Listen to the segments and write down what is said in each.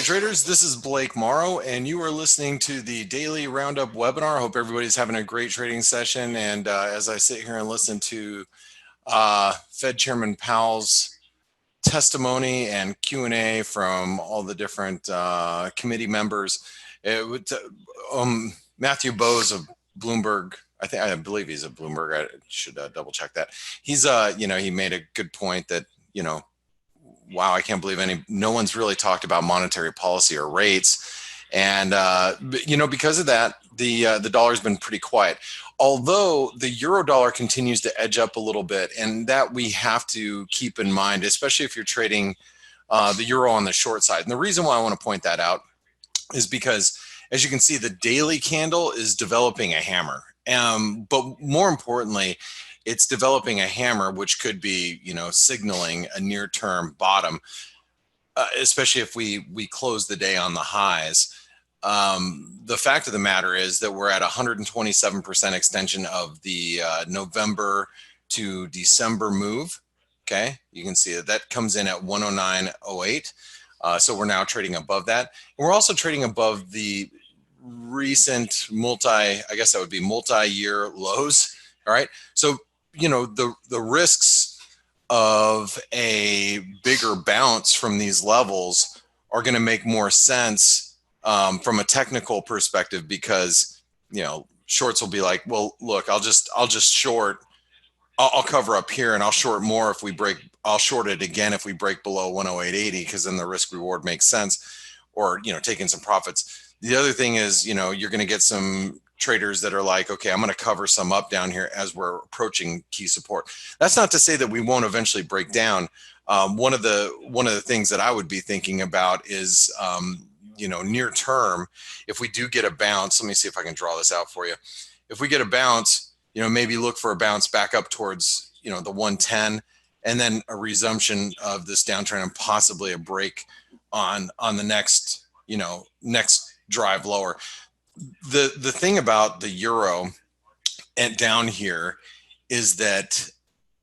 traders, this is Blake Morrow, and you are listening to the daily Roundup webinar. I hope everybody's having a great trading session. And as I sit here and listen to Fed Chairman Powell's testimony and Q&A from all the different committee members, Matthew Bowes of Bloomberg, I believe he's a Bloomberg. I should double check that. He's he made a good point that wow, I can't believe no one's really talked about monetary policy or rates. And, because of that, the dollar's been pretty quiet. Although the euro dollar continues to edge up a little bit, and that we have to keep in mind, especially if you're trading the euro on the short side. And the reason why I want to point that out is because, as you can see, the daily candle is developing a hammer. But more importantly, it's developing a hammer, which could be, signaling a near-term bottom, especially if we close the day on the highs. The fact of the matter is that we're at 127% extension of the November to December move. Okay, you can see that comes in at 109.08. So we're now trading above that. And we're also trading above the recent multi-year lows. All right, so the risks of a bigger bounce from these levels are going to make more sense from a technical perspective, because shorts will be like, well, look, I'll just short, I'll cover up here and I'll short more if we break, I'll short it again if we break below 108.80, because then the risk reward makes sense, or taking some profits. The other thing is, you're going to get some traders that are like, okay, I'm going to cover some up down here as we're approaching key support. That's not to say that we won't eventually break down. One of the things that I would be thinking about is, near term, if we do get a bounce, let me see if I can draw this out for you. If we get a bounce, maybe look for a bounce back up towards, the 110, and then a resumption of this downtrend and possibly a break on the next, next drive lower. The thing about the euro and down here is that,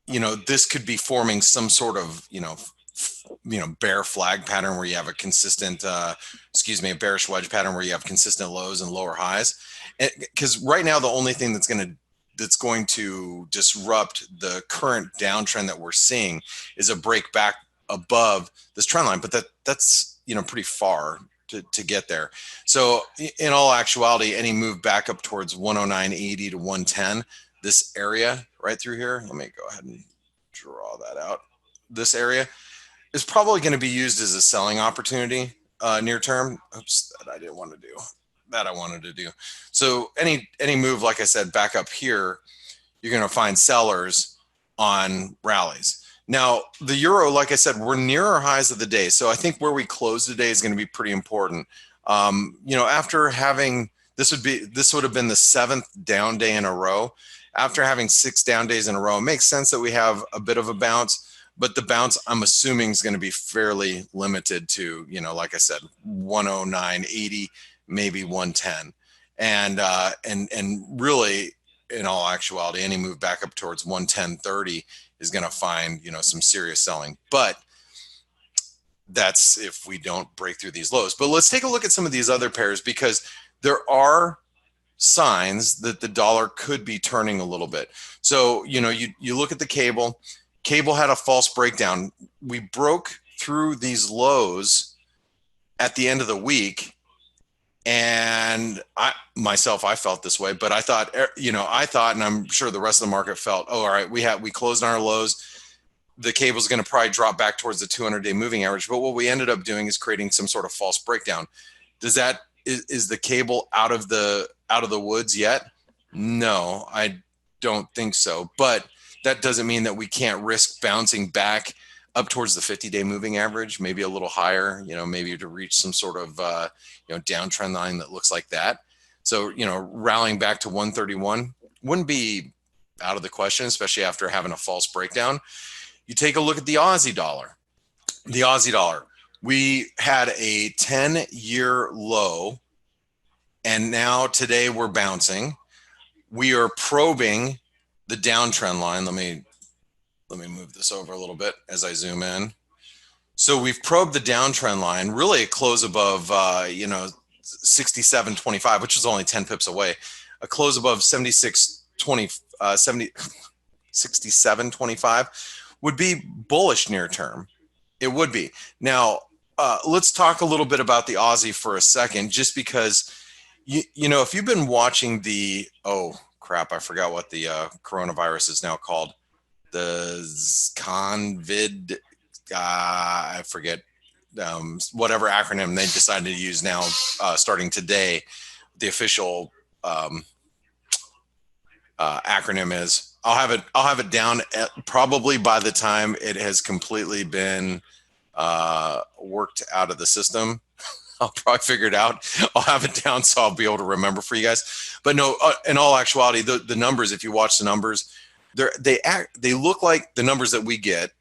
this could be forming some sort of, bear flag pattern where you have a consistent, a bearish wedge pattern where you have consistent lows and lower highs. Because right now, the only thing that's going to disrupt the current downtrend that we're seeing is a break back above this trend line. But that's pretty far to get there. So in all actuality, any move back up towards 109.80 to 110, this area right through here, let me go ahead and draw that out. This area is probably going to be used as a selling opportunity near term. Oops, that I didn't want to do. That I wanted to do. So any move, like I said, back up here, you're going to find sellers on rallies. Now, the euro, like I said, we're near our highs of the day. So I think where we close today is going to be pretty important. After having, this would have been the 7th down day in a row. After having 6 down days in a row, it makes sense that we have a bit of a bounce, but the bounce, I'm assuming, is going to be fairly limited to, like I said, 109.80, maybe 110. And really, in all actuality, any move back up towards 110.30 is going to find, some serious selling. But that's if we don't break through these lows. But let's take a look at some of these other pairs, because there are signs that the dollar could be turning a little bit. So, you look at the cable. Cable had a false breakdown. We broke through these lows at the end of the week. And I felt this way, but I thought, and I'm sure the rest of the market felt, oh, all right, we closed on our lows. The cable's going to probably drop back towards the 200-day moving average. But what we ended up doing is creating some sort of false breakdown. Is the cable out of the woods yet? No, I don't think so. But that doesn't mean that we can't risk bouncing back up towards the 50-day moving average, maybe a little higher, maybe to reach some sort of, downtrend line that looks like that. So, rallying back to 131 wouldn't be out of the question, especially after having a false breakdown. You take a look at the Aussie dollar. The Aussie dollar, we had a 10-year low, and now today we're bouncing. We are probing the downtrend line. Let me move this over a little bit as I zoom in. So we've probed the downtrend line, really a close above, 67.25, which is only 10 pips away. A close above 76.20, 67.25 would be bullish near term. It would be. Now, let's talk a little bit about the Aussie for a second, just because, if you've been watching the, oh crap, I forgot what the coronavirus is now called. The COVID, I forget, whatever acronym they decided to use now, starting today, the official acronym is. I'll have it down probably by the time it has completely been worked out of the system. I'll probably figure it out. I'll have it down so I'll be able to remember for you guys. But no, in all actuality, the numbers, if you watch the numbers, they look like the numbers that we get.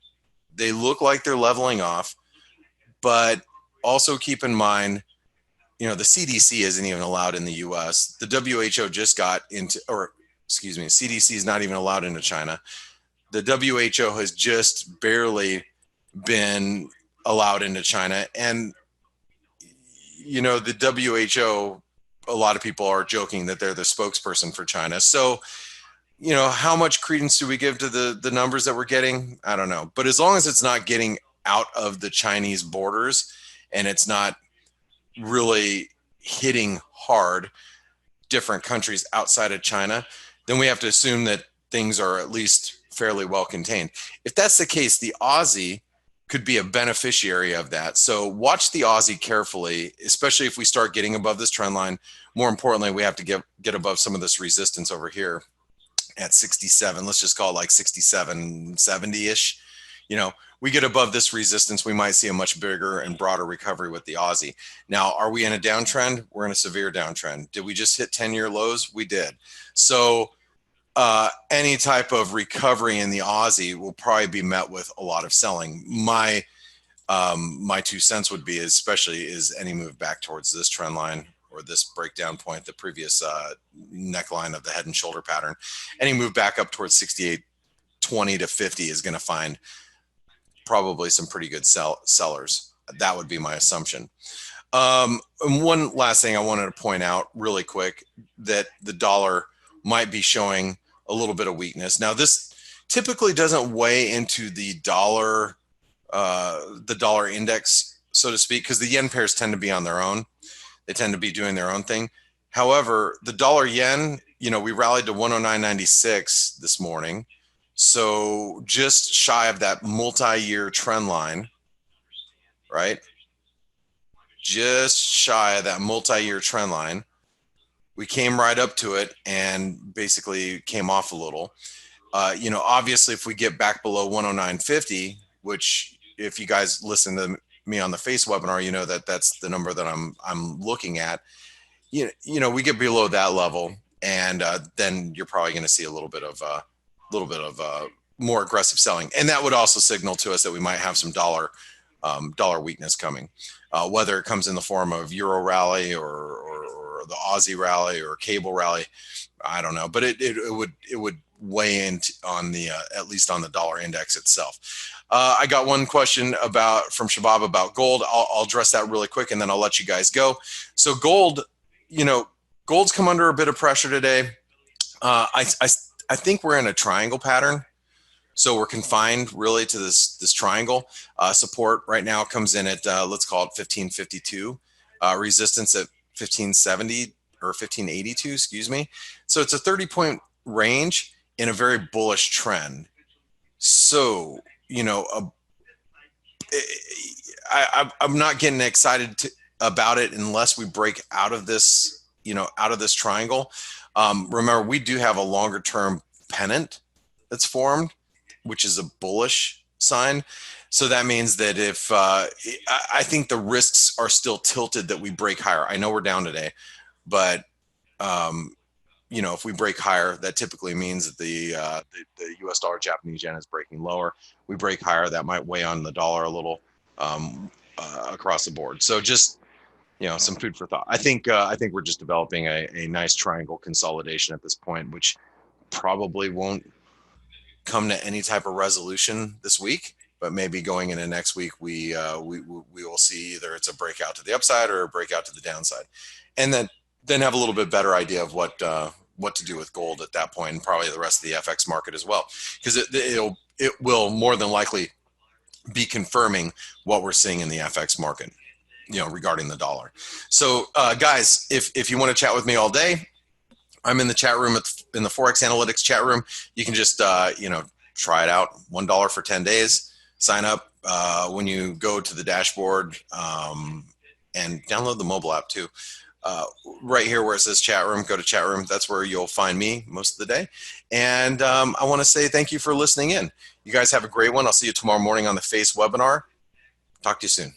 They look like they're leveling off, but also keep in mind, the CDC isn't even allowed in the US. The WHO just got into, or excuse me, CDC is not even allowed into China. The WHO has just barely been allowed into China. And, the WHO, a lot of people are joking that they're the spokesperson for China. So, how much credence do we give to the numbers that we're getting? I don't know. But as long as it's not getting out of the Chinese borders and it's not really hitting hard different countries outside of China, then we have to assume that things are at least fairly well contained. If that's the case, the Aussie could be a beneficiary of that. So watch the Aussie carefully, especially if we start getting above this trend line. More importantly, we have to get above some of this resistance over here at 67. Let's just call it like 67.70-ish. We get above this resistance, we might see a much bigger and broader recovery with the Aussie. Now, are we in a downtrend? We're in a severe downtrend. Did we just hit 10-year lows? We did. So any type of recovery in the Aussie will probably be met with a lot of selling. My 2 cents would be, especially, is any move back towards this trend line or this breakdown point, the previous neckline of the head and shoulder pattern. Any move back up towards 68.20 to 50 is going to find probably some pretty good sellers. That would be my assumption. And one last thing I wanted to point out really quick, that the dollar might be showing a little bit of weakness. Now, this typically doesn't weigh into the dollar index, so to speak, because the yen pairs tend to be on their own. They tend to be doing their own thing. However, the dollar yen, we rallied to 109.96 this morning. So just shy of that multi-year trend line, right? Just shy of that multi-year trend line. We came right up to it and basically came off a little. Obviously, if we get back below 109.50, which if you guys listen to me on the face webinar, you know that that's the number that I'm looking at. We get below that level, and then you're probably going to see a little bit of more aggressive selling, and that would also signal to us that we might have some dollar weakness coming, whether it comes in the form of Euro rally or the Aussie rally or cable rally. I don't know, but it would weigh in on the at least on the dollar index itself. I got one question from Shabab about gold. I'll address that really quick, and then I'll let you guys go. So gold, gold's come under a bit of pressure today. I think we're in a triangle pattern. So we're confined really to this triangle. Support right now comes in at, let's call it 1552. Resistance at 1570 or 1582, excuse me. So it's a 30-point range in a very bullish trend. So, I'm not getting excited about it unless we break out of this, out of this triangle. Remember, we do have a longer term pennant that's formed, which is a bullish sign. So that means that if I think the risks are still tilted that we break higher. I know we're down today, but if we break higher, that typically means that the US dollar Japanese yen is breaking lower. We break higher, that might weigh on the dollar a little across the board. So just some food for thought. I think we're just developing a nice triangle consolidation at this point, which probably won't come to any type of resolution this week. but maybe going into next week, we will see either it's a breakout to the upside or a breakout to the downside, and then have a little bit better idea of what to do with gold at that point, and probably the rest of the FX market as well, because it will more than likely be confirming what we're seeing in the FX market, regarding the dollar. So guys, if you want to chat with me all day, I'm in the chat room in the ForexAnalytix chat room. You can just try it out. $1 for 10 days. Sign up when you go to the dashboard, and download the mobile app too. Right here where it says chat room, go to chat room. That's where you'll find me most of the day. And I want to say thank you for listening in. You guys have a great one. I'll see you tomorrow morning on the FACE webinar. Talk to you soon.